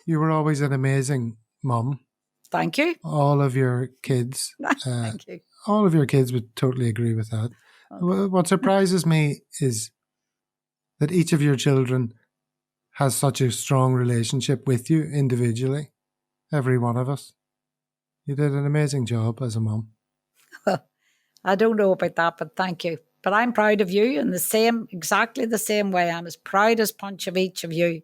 you were always an amazing mum. Thank you. All of your kids, Thank you. all of your kids would totally agree with that. Okay. What surprises me is that each of your children has such a strong relationship with you individually. Every one of us. You did an amazing job as a mum. Well, I don't know about that, but thank you. But I'm proud of you in exactly the same way. I'm as proud as punch of each of you.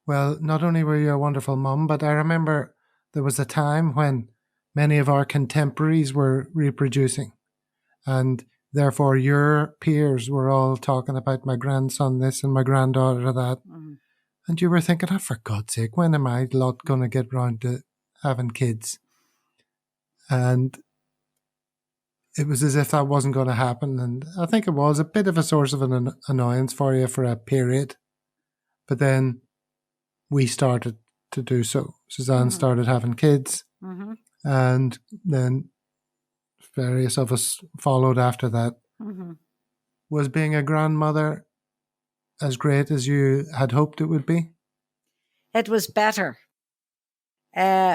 Well, not only were you a wonderful mum, but I remember there was a time when many of our contemporaries were reproducing, and therefore your peers were all talking about my grandson this and my granddaughter that. Mm. And you were thinking, oh, for God's sake, when am I lot going to get round to having kids? And it was as if that wasn't going to happen. And I think it was a bit of a source of an annoyance for you for a period. But then we started to do so. Suzanne started having kids. Mm-hmm. And then various of us followed after that. Mm-hmm. Was being a grandmother as great as you had hoped it would be? It was better.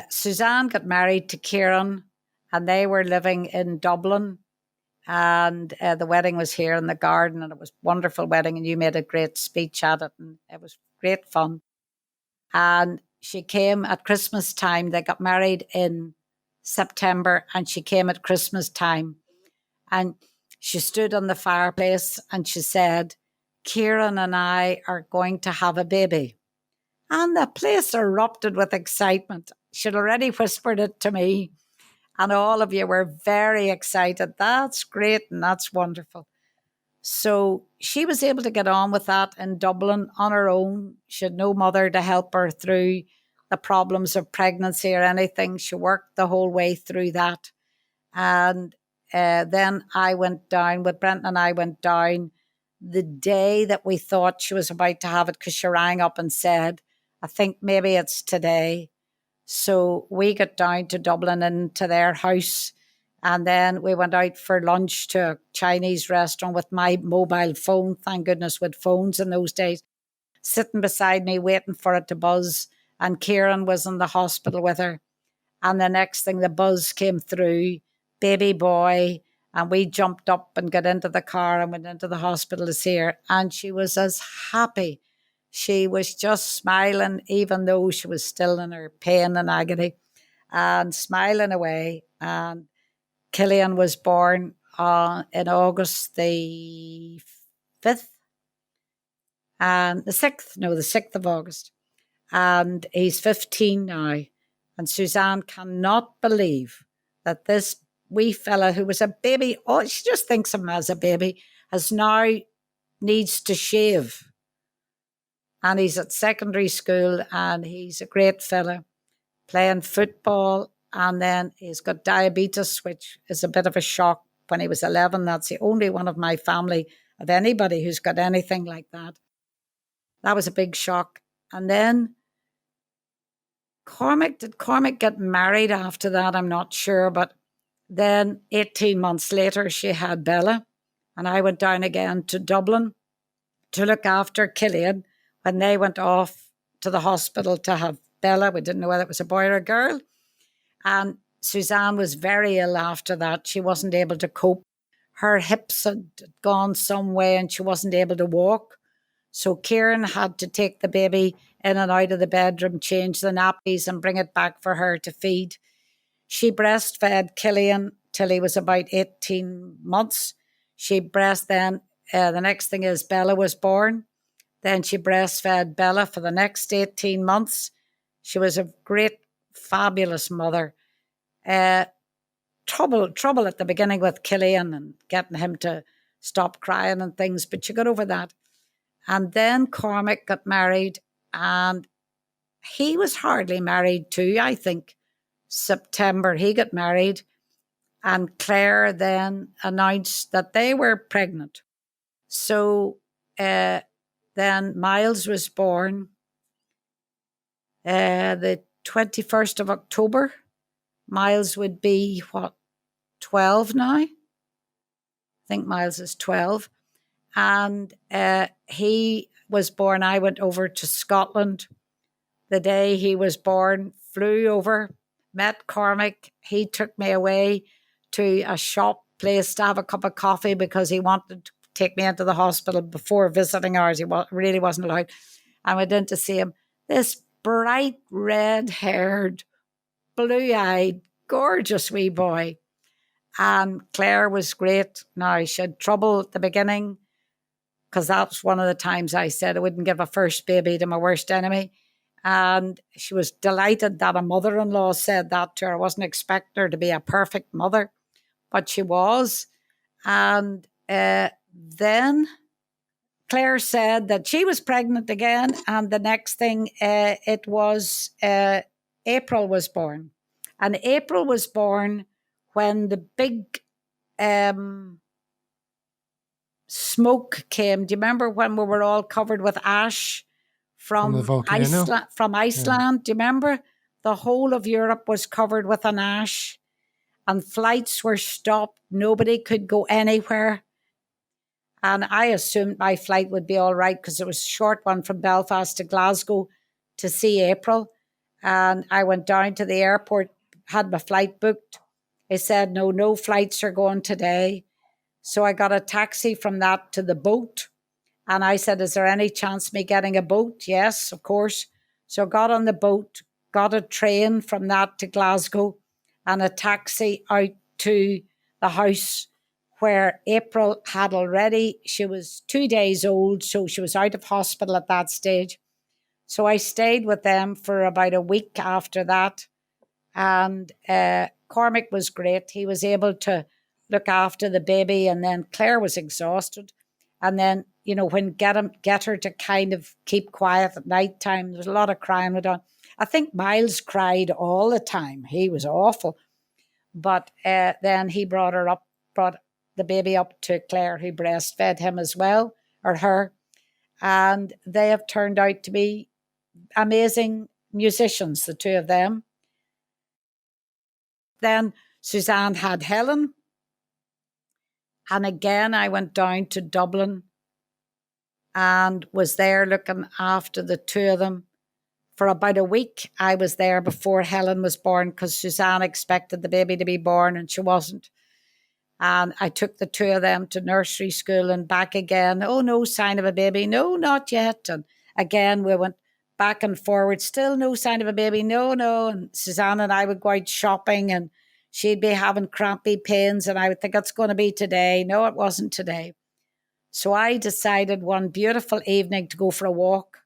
Suzanne got married to Kieran, and they were living in Dublin. And the wedding was here in the garden, and it was a wonderful wedding. And you made a great speech at it, and it was great fun. And she came at Christmas time. They got married in September, and she came at Christmas time. And she stood on the fireplace and she said, Kieran and I are going to have a baby. And the place erupted with excitement. She'd already whispered it to me, and all of you were very excited. That's great and that's wonderful. So she was able to get on with that in Dublin on her own. She had no mother to help her through the problems of pregnancy or anything. She worked the whole way through that. And then I went down, with Brenton and I went down the day that we thought she was about to have it, because she rang up and said, I think maybe it's today. So we got down to Dublin and to their house. And then we went out for lunch to a Chinese restaurant with my mobile phone. Thank goodness with phones in those days. Sitting beside me, waiting for it to buzz. And Kieran was in the hospital with her. And the next thing, the buzz came through, baby boy. And we jumped up and got into the car and went into the hospital to see her. And she was as happy. She was just smiling, even though she was still in her pain and agony, and smiling away. And Killian was born in August the 5th and the 6th of August. And he's 15 now. And Suzanne cannot believe that this wee fella who was a baby, oh, she just thinks of him as a baby, has now needs to shave. And he's at secondary school and he's a great fella playing football. And then he's got diabetes, which is a bit of a shock. When he was 11, that's the only one of my family, of anybody who's got anything like that. That was a big shock. And then did Cormac get married after that? I'm not sure. But then 18 months later, she had Bella. And I went down again to Dublin to look after Killian when they went off to the hospital to have Bella. We didn't know whether it was a boy or a girl. And Suzanne was very ill after that. She wasn't able to cope. Her hips had gone some way and she wasn't able to walk. So Kieran had to take the baby in and out of the bedroom, change the nappies and bring it back for her to feed. She breastfed Killian till he was about 18 months. She the next thing is Bella was born. Then she breastfed Bella for the next 18 months. She was a great, fabulous mother. Trouble at the beginning with Killian and getting him to stop crying and things, but she got over that. And then Cormac got married, and he was hardly married too, I think. September, he got married, and Claire then announced that they were pregnant. So then Miles was born the 21st of October. Miles would be, 12 now? I think Miles is 12. And he was born, I went over to Scotland the day he was born, flew over, met Cormac. He took me away to a shop place to have a cup of coffee because he wanted to take me into the hospital before visiting hours. He really wasn't allowed. I went in to see him. This bright red-haired, blue-eyed, gorgeous wee boy. And Claire was great. Now, she had trouble at the beginning because that's one of the times I said I wouldn't give a first baby to my worst enemy. And she was delighted that a mother-in-law said that to her. I wasn't expecting her to be a perfect mother, but she was. And then Claire said that she was pregnant again. And the next thing, it was April was born. And April was born when the big smoke came. Do you remember when we were all covered with ash from the volcano? Iceland? Yeah. Do you remember? The whole of Europe was covered with an ash and flights were stopped. Nobody could go anywhere. And I assumed my flight would be all right because it was a short one from Belfast to Glasgow to see April. And I went down to the airport, had my flight booked. They said, no flights are going today. So I got a taxi from that to the boat. And I said, is there any chance of me getting a boat? Yes, of course. So I got on the boat, got a train from that to Glasgow and a taxi out to the house where April had already, she was 2 days old, so she was out of hospital at that stage. So I stayed with them for about a week after that. And Cormac was great. He was able to look after the baby, and then Claire was exhausted. And then, you know, when get her to kind of keep quiet at night time, there's a lot of crying went on. I think Miles cried all the time. He was awful. But then he brought the baby up to Claire, who breastfed him as well, or her. And they have turned out to be amazing musicians, the two of them. Then Suzanne had Helen. And again, I went down to Dublin and was there looking after the two of them. For about a week, I was there before Helen was born because Suzanne expected the baby to be born and she wasn't. And I took the two of them to nursery school and back again. Oh, no sign of a baby. No, not yet. And again, we went back and forward. Still no sign of a baby. No. And Suzanne and I would go out shopping and she'd be having crampy pains and I would think it's going to be today. No, it wasn't today. So I decided one beautiful evening to go for a walk.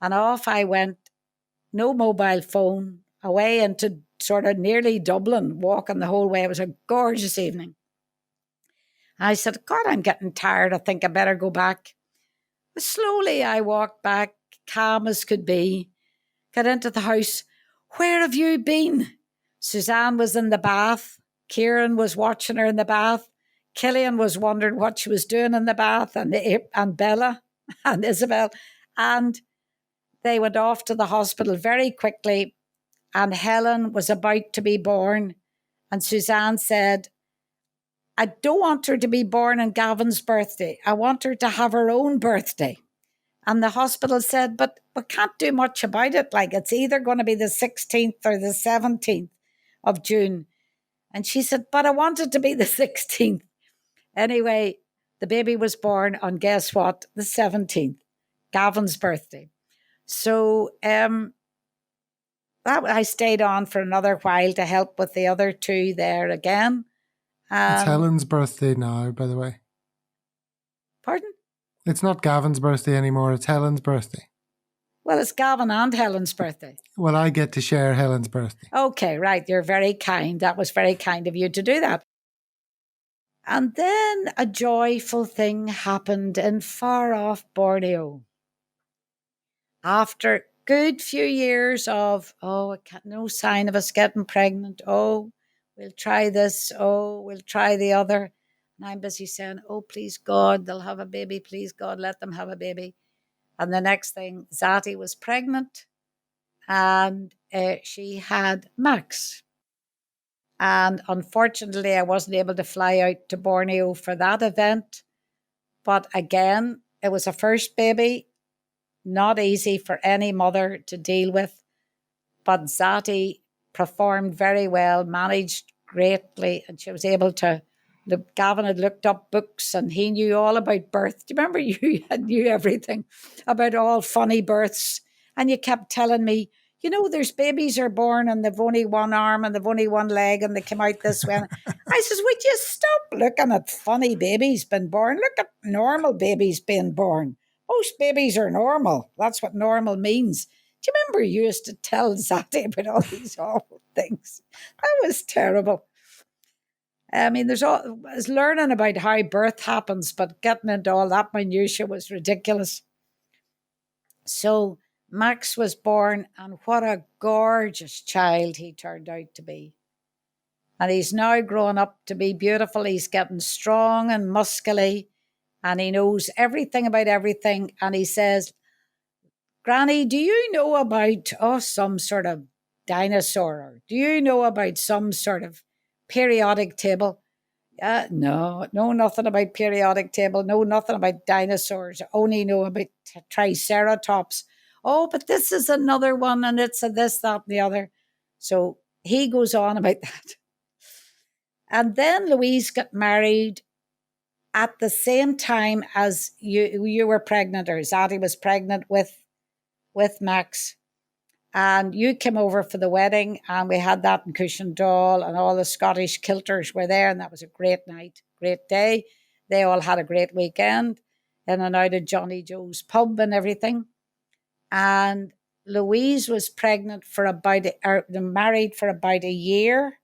And off I went, no mobile phone, away into sort of nearly Dublin, walking the whole way. It was a gorgeous evening. I said, God, I'm getting tired. I think I better go back. But slowly I walked back, calm as could be, got into the house. Where have you been? Suzanne was in the bath. Kieran was watching her in the bath. Killian was wondering what she was doing in the bath, and Bella and Isabel. And they went off to the hospital very quickly. And Helen was about to be born. And Suzanne said, I don't want her to be born on Gavin's birthday. I want her to have her own birthday. And the hospital said, but we can't do much about it. Like, it's either going to be the 16th or the 17th of June. And she said, but I want it to be the 16th. Anyway, the baby was born on, guess what, the 17th, Gavin's birthday. So I stayed on for another while to help with the other two there again. It's Helen's birthday now, by the way. Pardon? It's not Gavin's birthday anymore. It's Helen's birthday. Well, it's Gavin and Helen's birthday. Well, I get to share Helen's birthday. Okay, right. You're very kind. That was very kind of you to do that. And then a joyful thing happened in far off Borneo. After a good few years of, no sign of us getting pregnant. Oh, we'll try this. Oh, we'll try the other. And I'm busy saying, oh, please God, they'll have a baby. Please God, let them have a baby. And the next thing, Zati was pregnant and she had Max. And unfortunately, I wasn't able to fly out to Borneo for that event. But again, it was a first baby. not easy for any mother to deal with. But Zati performed very well, managed greatly, and she was able to. Gavin had looked up books and he knew all about birth. Do you remember you knew everything about all funny births? And you kept telling me, you know, there's babies are born and they've only one arm and they've only one leg and they come out this way. I says, would you stop looking at funny babies being born? Look at normal babies being born. Most babies are normal. That's what normal means. Do you remember you used to tell Zati about all these awful things? That was terrible. I mean, there's learning about how birth happens, but getting into all that minutiae was ridiculous. So Max was born, and what a gorgeous child he turned out to be. And he's now grown up to be beautiful. He's getting strong and muscly, and he knows everything about everything. And he says, Granny, do you know about some sort of dinosaur? Or do you know about some sort of periodic table? No, nothing about periodic table. No, nothing about dinosaurs. Only know about Triceratops. Oh, but this is another one, and it's a this, that, and the other. So he goes on about that. And then Louise got married at the same time as you were pregnant, or Zati was pregnant with Max. And you came over for the wedding, and we had that in Cushendall, and all the Scottish kilters were there, and that was a great night, great day. They all had a great weekend in and out of Johnny Joe's pub and everything. And Louise was pregnant married for about a year,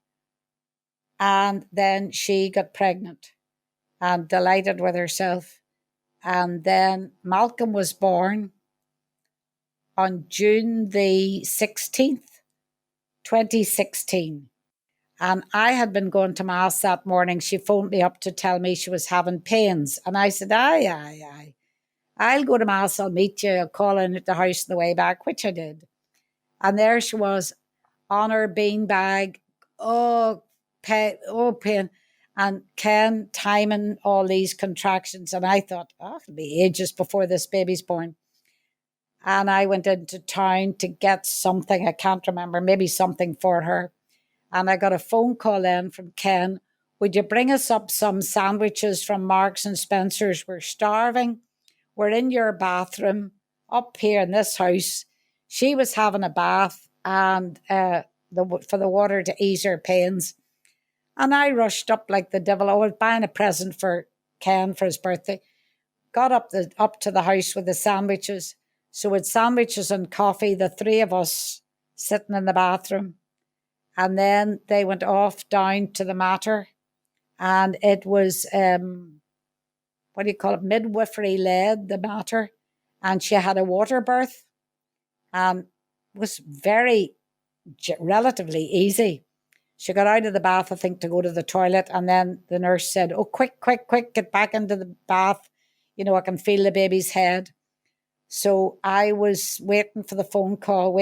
and then she got pregnant and delighted with herself. And then Malcolm was born on June the 16th, 2016. And I had been going to Mass that morning. She phoned me up to tell me she was having pains. And I said, aye. I'll go to Mass, I'll meet you, I'll call in at the house on the way back, which I did. And there she was on her beanbag, pain. And Ken timing all these contractions. And I thought, it'll be ages before this baby's born. And I went into town to get something, I can't remember, maybe something for her. And I got a phone call in from Ken, would you bring us up some sandwiches from Marks and Spencer's? We're starving. We're in your bathroom up here in this house. She was having a bath and for the water to ease her pains. And I rushed up like the devil. I was buying a present for Ken for his birthday. Got up to the house with the sandwiches. So with sandwiches and coffee, the three of us sitting in the bathroom. And then they went off down to the Mater. And it was, midwifery led, the Mater. And she had a water birth. And it was relatively easy. She got out of the bath, I think, to go to the toilet. And then the nurse said, quick, get back into the bath. You know, I can feel the baby's head. So I was waiting for the phone call.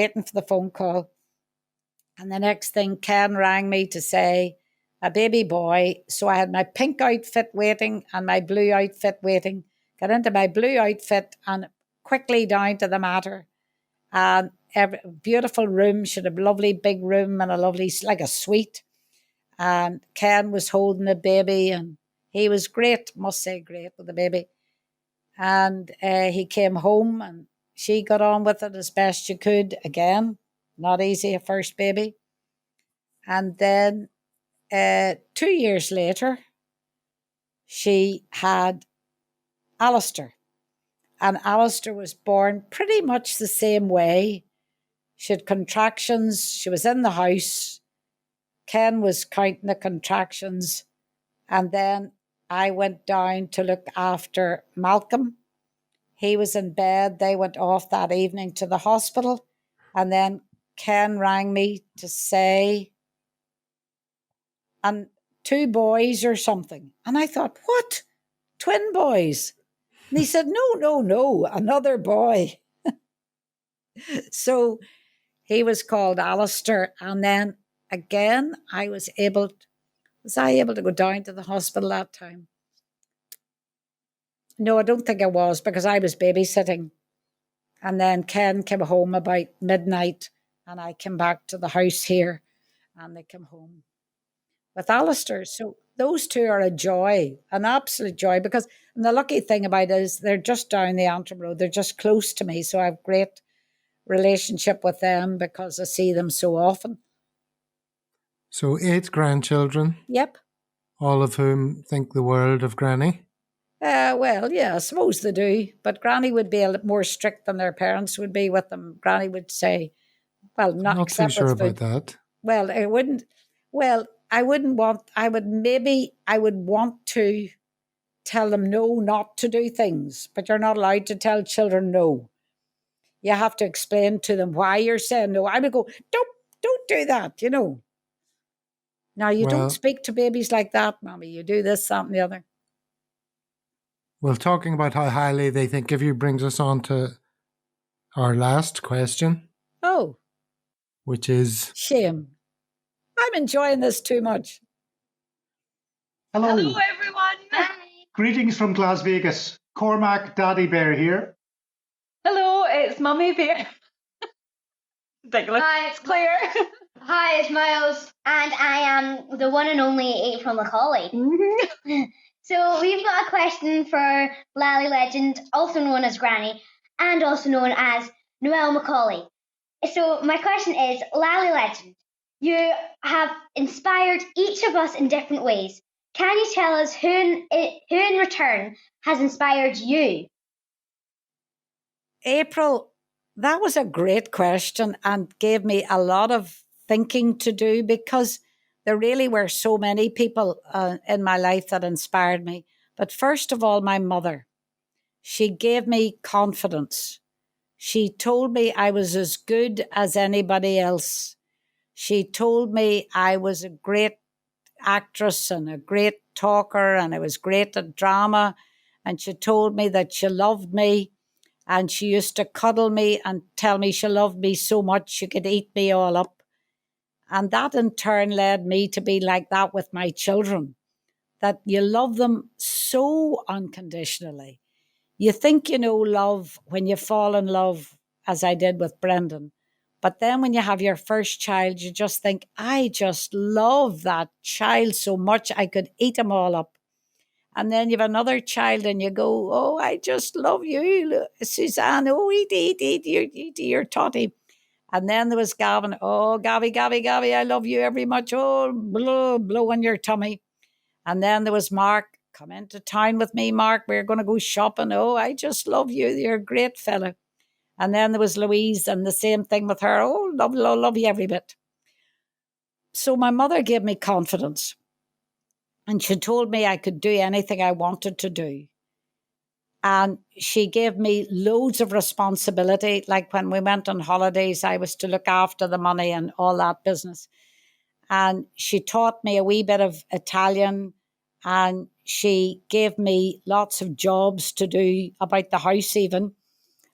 And the next thing, Ken rang me to say, a baby boy. So I had my pink outfit waiting and my blue outfit waiting. Got into my blue outfit and quickly down to the Mater. And beautiful room. She had a lovely big room and a lovely, like a suite. And Ken was holding the baby and he was great, must say great with the baby. And he came home and she got on with it as best she could. Again, not easy, a first baby. And then 2 years later, she had Alistair. And Alistair was born pretty much the same way. She had contractions. She was in the house. Ken was counting the contractions. And then I went down to look after Malcolm. He was in bed. They went off that evening to the hospital. And then Ken rang me to say, and 2 boys or something. And I thought, what? Twin boys? And he said, no, another boy. So he was called Alistair. And then again, was I able to go down to the hospital that time? No, I don't think I was because I was babysitting. And then Ken came home about midnight, and I came back to the house here, and they came home with Alistair. So those two are a joy, an absolute joy, because and the lucky thing about it is they're just down the Antrim Road. They're just close to me. So I have great relationship with them because I see them so often. So 8 grandchildren. Yep. All of whom think the world of Granny. Well, yeah, I suppose they do. But Granny would be a little more strict than their parents would be with them. Granny would say, well, I'm not not too except sure with about food. that. Well, I wouldn't. Well, I wouldn't want. I would want to tell them no, not to do things. But you're not allowed to tell children no. You have to explain to them why you're saying no. I would go, don't do that. Now you don't Well, speak to babies like that, mommy. You do this, that, and the other. well, talking about how highly they think of you brings us on to our last question, Oh, which is shame. I'm enjoying this too much. Hello. Hello, everyone. Hi. Greetings from Las Vegas. Cormac Daddy Bear here. Hello, it's Mummy Bear. Ridiculous. Hi, It's Claire. Hi, it's Miles, and I am the one and only April Macaulay. So we've got a question for Lally Legend, also known as Granny, and also known as Noelle Macaulay. So my question is, Lally Legend, you have inspired each of us in different ways. Can you tell us who in return has inspired you? April, that was a great question and gave me a lot of thinking to do because there really were so many people in my life that inspired me. But first of all, my mother. She gave me confidence. She told me I was as good as anybody else. She told me I was a great actress and a great talker and I was great at drama. And she told me that she loved me. And she used to cuddle me and tell me she loved me so much she could eat me all up. And that in turn led me to be like that with my children, that you love them so unconditionally. You think you know love when you fall in love, as I did with Brendan. But then when you have your first child, you just think, I just love that child so much I could eat them all up. And then you have another child and you go, oh, I just love you, Suzanne. Oh, eat your toddy. And then there was Gavin. Oh, Gabby, I love you very much. Oh, blow on your tummy. And then there was Mark. Come into town with me, Mark. We're going to go shopping. Oh, I just love you. You're a great fella. And then there was Louise and the same thing with her. Oh, love you every bit. So my mother gave me confidence. And she told me I could do anything I wanted to do. And she gave me loads of responsibility. Like when we went on holidays, I was to look after the money and all that business. And she taught me a wee bit of Italian. And she gave me lots of jobs to do about the house even.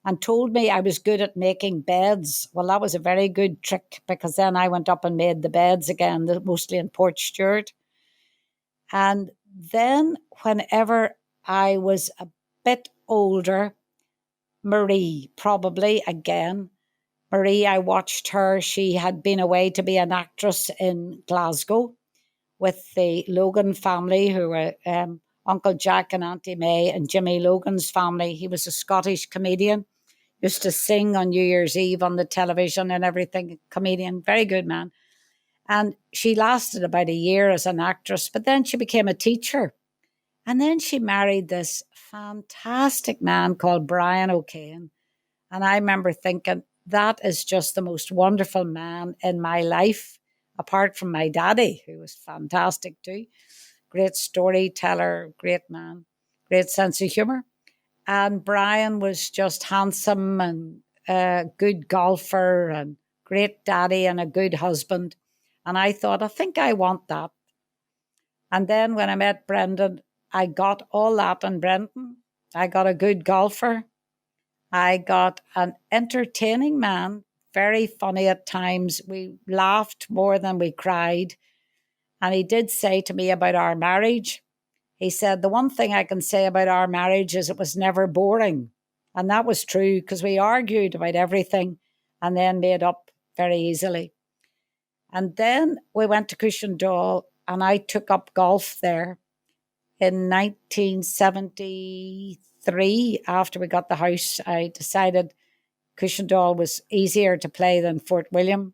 And told me I was good at making beds. Well, that was a very good trick because then I went up and made the beds again, mostly in Portstewart. And then whenever I was a bit older, Marie, probably again. Marie, I watched her. She had been away to be an actress in Glasgow with the Logan family, who were Uncle Jack and Auntie May and Jimmy Logan's family. He was a Scottish comedian, used to sing on New Year's Eve on the television and everything. Comedian, very good man. And she lasted about a year as an actress, but then she became a teacher. And then she married this fantastic man called Brian O'Kane. And I remember thinking, that is just the most wonderful man in my life, apart from my daddy, who was fantastic too. Great storyteller, great man, great sense of humour. And Brian was just handsome and a good golfer and great daddy and a good husband. And I thought, I think I want that. And then when I met Brendan, I got all that in Brendan. I got a good golfer. I got an entertaining man, very funny at times. We laughed more than we cried. And he did say to me about our marriage, he said, the one thing I can say about our marriage is it was never boring. And that was true because we argued about everything and then made up very easily. And then we went to Cushendall and I took up golf there in 1973. After we got the house, I decided Cushendall was easier to play than Fort William.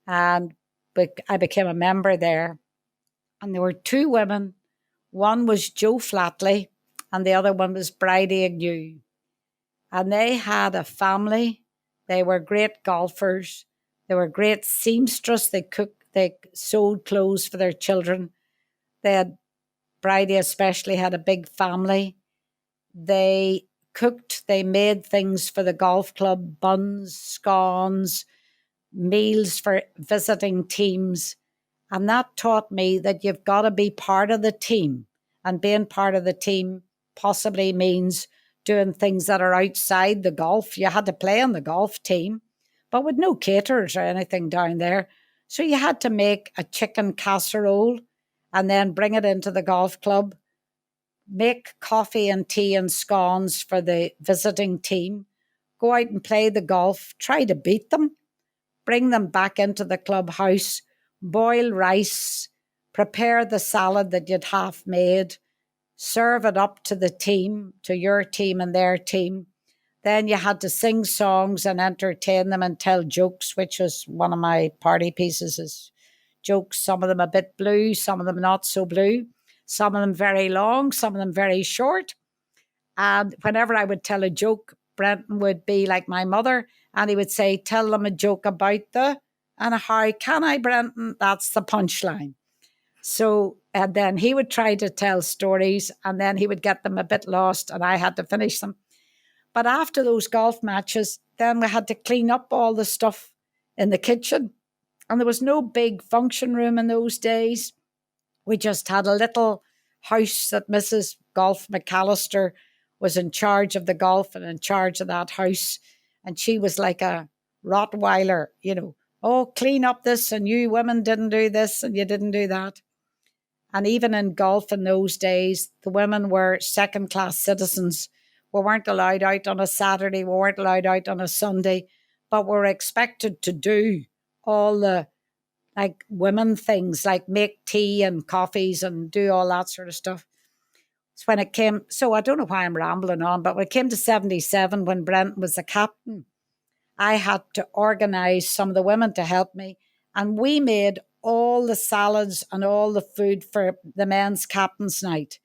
And I became a member there. And there were two women. One was Jo Flatley and the other one was Bridie Agnew. And they had a family. They were great golfers. They were great seamstress. They cooked, they sewed clothes for their children. They had, Bridie especially had a big family. They cooked, they made things for the golf club, buns, scones, meals for visiting teams. And that taught me that you've got to be part of the team. And being part of the team possibly means doing things that are outside the golf. You had to play on the golf team, but with no caterers or anything down there. So you had to make a chicken casserole and then bring it into the golf club, make coffee and tea and scones for the visiting team, go out and play the golf, try to beat them, bring them back into the clubhouse, boil rice, prepare the salad that you'd half made, serve it up to the team, to your team and their team. Then you had to sing songs and entertain them and tell jokes, which was one of my party pieces, is jokes, some of them a bit blue, some of them not so blue, some of them very long, some of them very short. And whenever I would tell a joke, Brenton would be like my mother and he would say, tell them a joke about the, and how can I, Brenton? That's the punchline. So, and then he would try to tell stories and then he would get them a bit lost and I had to finish them. But after those golf matches, then we had to clean up all the stuff in the kitchen. And there was no big function room in those days. We just had a little house that Mrs. Golf McAllister was in charge of the golf and in charge of that house. And she was like a Rottweiler, you know, oh, clean up this and you women didn't do this and you didn't do that. And even in golf in those days, the women were second-class citizens. We weren't allowed out on a Saturday, we weren't allowed out on a Sunday, but we were expected to do all the like women things, like make tea and coffees and do all that sort of stuff. So when it came, so I don't know why I'm rambling on, but when it came to 77, when Brenton was the captain, I had to organise some of the women to help me. And we made all the salads and all the food for the men's captain's night.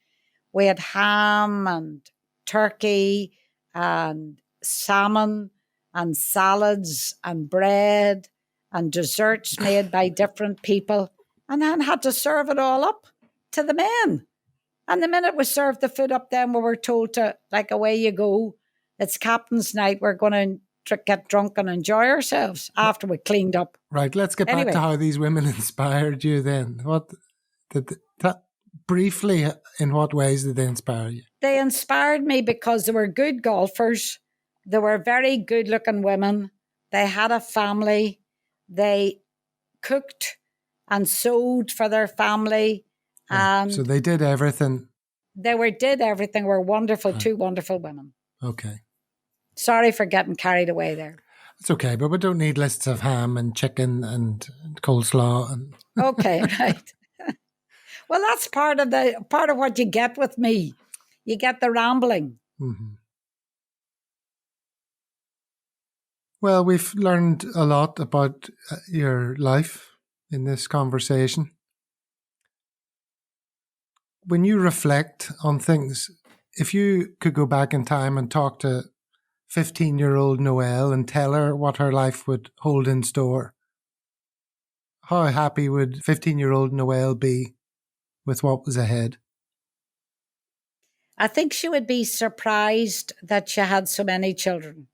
We had ham and turkey and salmon and salads and bread and desserts made by different people. And then had to serve it all up to the men. And the minute we served the food up, then we were told to, like, away you go. It's captain's night. We're going to get drunk and enjoy ourselves after we cleaned up. Right, let's get back to how these women inspired you then. What did briefly, in what ways did they inspire you? They inspired me because they were good golfers. They were very good-looking women. They had a family. They cooked and sewed for their family. And so they did everything. They did everything. Were wonderful, two wonderful women. Okay. Sorry for getting carried away there. It's okay, but we don't need lists of ham and chicken and coleslaw. And okay, right. Well, that's part of what you get with me. You get the rambling. Mm-hmm. Well, we've learned a lot about your life in this conversation. When you reflect on things, if you could go back in time and talk to 15-year-old Noelle and tell her what her life would hold in store, how happy would 15-year-old Noelle be with what was ahead? I think she would be surprised that she had so many children.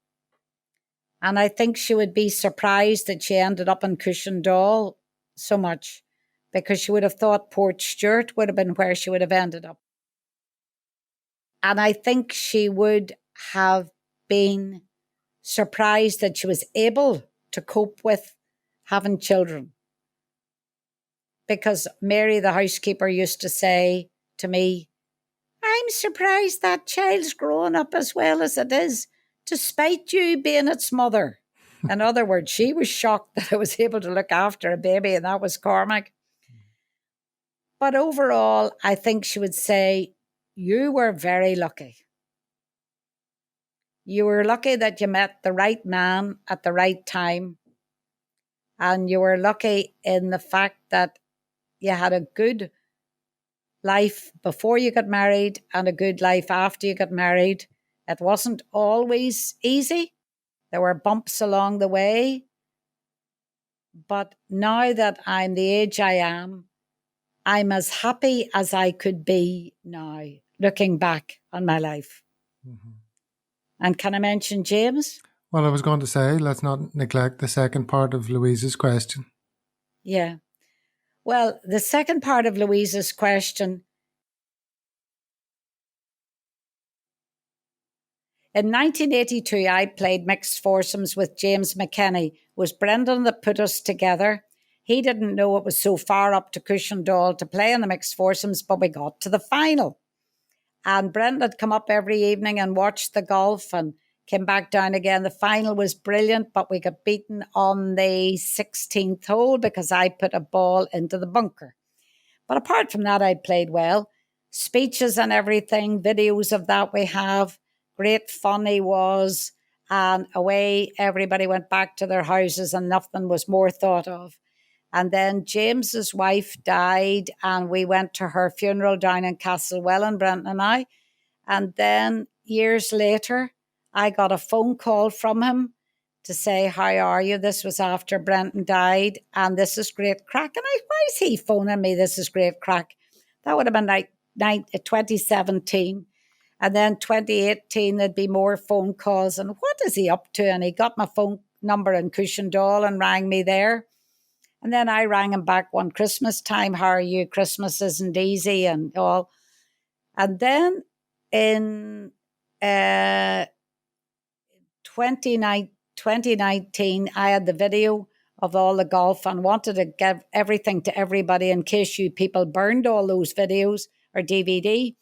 And I think she would be surprised that she ended up in Cushendall so much, because she would have thought Portstewart would have been where she would have ended up. And I think she would have been surprised that she was able to cope with having children. Because Mary, the housekeeper, used to say to me, I'm surprised that child's growing up as well as it is. despite you being its mother. In other words, she was shocked that I was able to look after a baby, and that was Cormac. But overall, I think she would say, you were very lucky. You were lucky that you met the right man at the right time. And you were lucky in the fact that you had a good life before you got married and a good life after you got married. It wasn't always easy. There were bumps along the way. But now that I'm the age I am, I'm as happy as I could be now, looking back on my life. Mm-hmm. And can I mention James? Well, I was going to say, let's not neglect the second part of Louise's question. Yeah. Well, the second part of Louise's question, in 1982, I played mixed foursomes with James McKenny. It was Brendan that put us together. He didn't know it was so far up to Cushendall to play in the mixed foursomes, but we got to the final. And Brendan had come up every evening and watched the golf and came back down again. The final was brilliant, but we got beaten on the 16th hole because I put a ball into the bunker. But apart from that, I played well. Speeches and everything, videos of that we have. Great fun he was. And away everybody went back to their houses and nothing was more thought of. And then James's wife died and we went to her funeral down in Castlewellan, Brenton and I. And then years later, I got a phone call from him to say, how are you? This was after Brenton died and this is great crack. And why is he phoning me? This is great crack. That would have been like 2017. And then 2018, there'd be more phone calls. And what is he up to? And he got my phone number in Cushendall and rang me there. And then I rang him back one Christmas time. How are you? Christmas isn't easy and all. And then in 2019, I had the video of all the golf and wanted to give everything to everybody in case you people burned all those videos or DVD.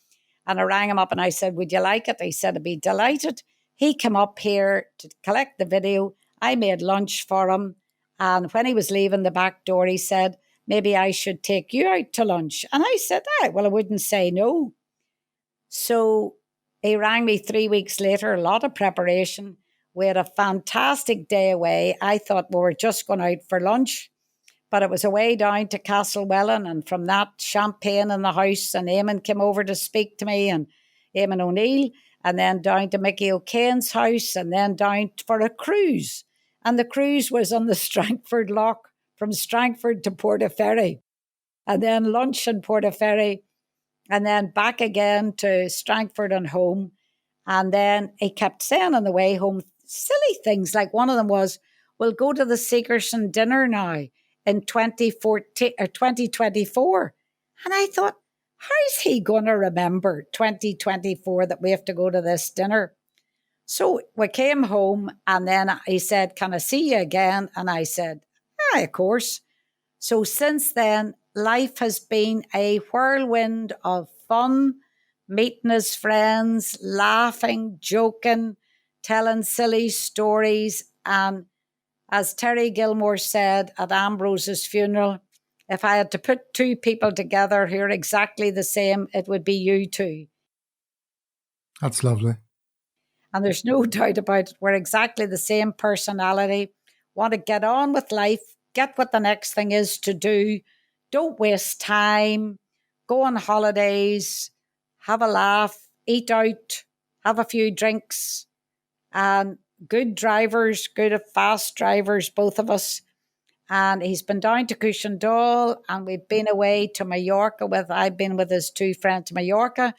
And I rang him up and I said, would you like it? He said, I'd be delighted. He came up here to collect the video. I made lunch for him. And when he was leaving the back door, he said, maybe I should take you out to lunch. And I said, well, I wouldn't say no. So he rang me 3 weeks later, a lot of preparation. We had a fantastic day away. I thought we were just going out for lunch, but it was away down to Castlewellan. And from that, champagne in the house. And Eamon came over to speak to me and Eamon O'Neill. And then down to Mickey O'Kane's house and then down for a cruise. And the cruise was on the Strangford Loch from Strangford to Portaferry. And then lunch in Portaferry. And then back again to Strangford and home. And then he kept saying on the way home, silly things. Like one of them was, we'll go to the Seekerson dinner now in 2014 or 2024. And I thought, how is he going to remember 2024 that we have to go to this dinner? So we came home and then he said, can I see you again? And I said, of course. So since then, life has been a whirlwind of fun, meeting his friends, laughing, joking, telling silly stories. And as Terry Gilmore said at Ambrose's funeral, if I had to put two people together who are exactly the same, it would be you two. That's lovely. And there's no doubt about it. We're exactly the same personality. Want to get on with life, get what the next thing is to do. Don't waste time. Go on holidays, have a laugh, eat out, have a few drinks. And good drivers, good fast drivers, both of us. And he's been down to Cushendall and we've been away to Mallorca I've been with his two friends to Mallorca.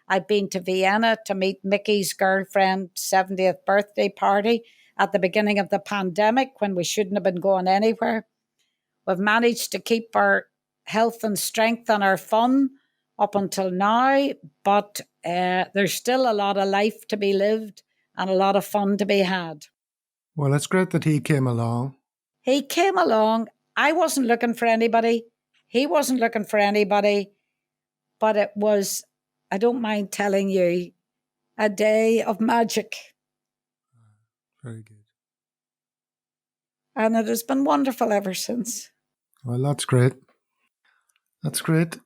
I've been to Vienna to meet Mickey's girlfriend's 70th birthday party at the beginning of the pandemic when we shouldn't have been going anywhere. We've managed to keep our health and strength and our fun up until now, but there's still a lot of life to be lived and a lot of fun to be had. Well, it's great that he came along. He came along. I wasn't looking for anybody. He wasn't looking for anybody, but it was, I don't mind telling you, a day of magic. Very good. And it has been wonderful ever since. Well, that's great. That's great.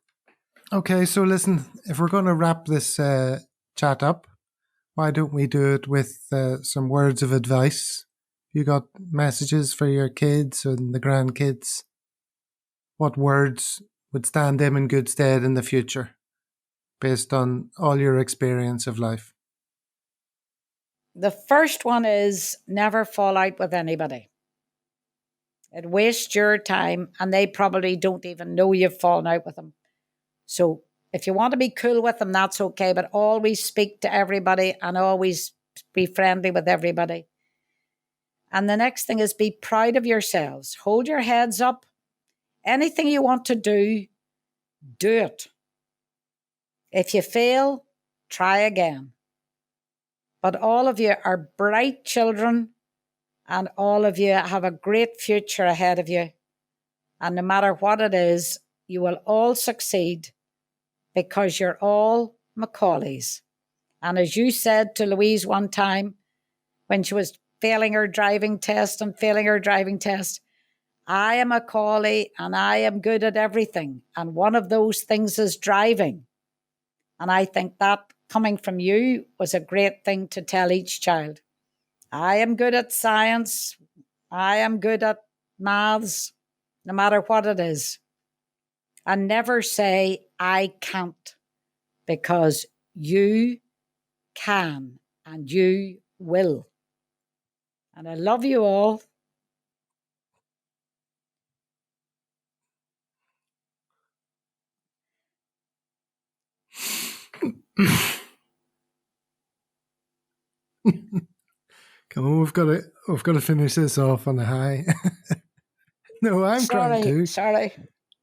Okay, so listen, if we're going to wrap this chat up, why don't we do it with some words of advice? You got messages for your kids and the grandkids? What words would stand them in good stead in the future based on all your experience of life? The first one is never fall out with anybody. It wastes your time and they probably don't even know you've fallen out with them. So if you want to be cool with them, that's okay, but always speak to everybody and always be friendly with everybody. And the next thing is be proud of yourselves. Hold your heads up. Anything you want to do it. If you fail, try again. But all of you are bright children and all of you have a great future ahead of you. And no matter what it is, you will all succeed because you're all Macaulays. And as you said to Louise one time when she was failing her driving test, I am a Macaulay and I am good at everything. And one of those things is driving. And I think that coming from you was a great thing to tell each child. I am good at science. I am good at maths, no matter what it is. And never say, I can't, because you can and you will. And I love you all. Come on, we've got to finish this off on a high. No, I'm crying too. Sorry.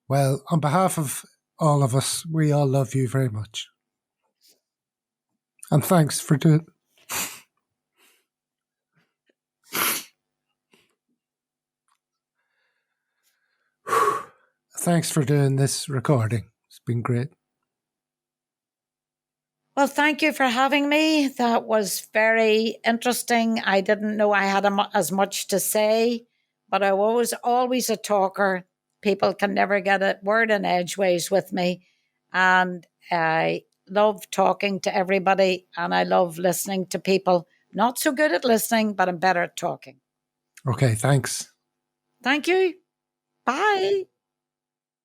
Well, on behalf of all of us, we all love you very much. And thanks for doing. Thanks for doing this recording. It's been great. Well, thank you for having me. That was very interesting. I didn't know I had as much to say, but I was always a talker. People can never get a word in edgeways with me. And I love talking to everybody and I love listening to people. Not so good at listening, but I'm better at talking. Okay, thanks. Thank you. Bye.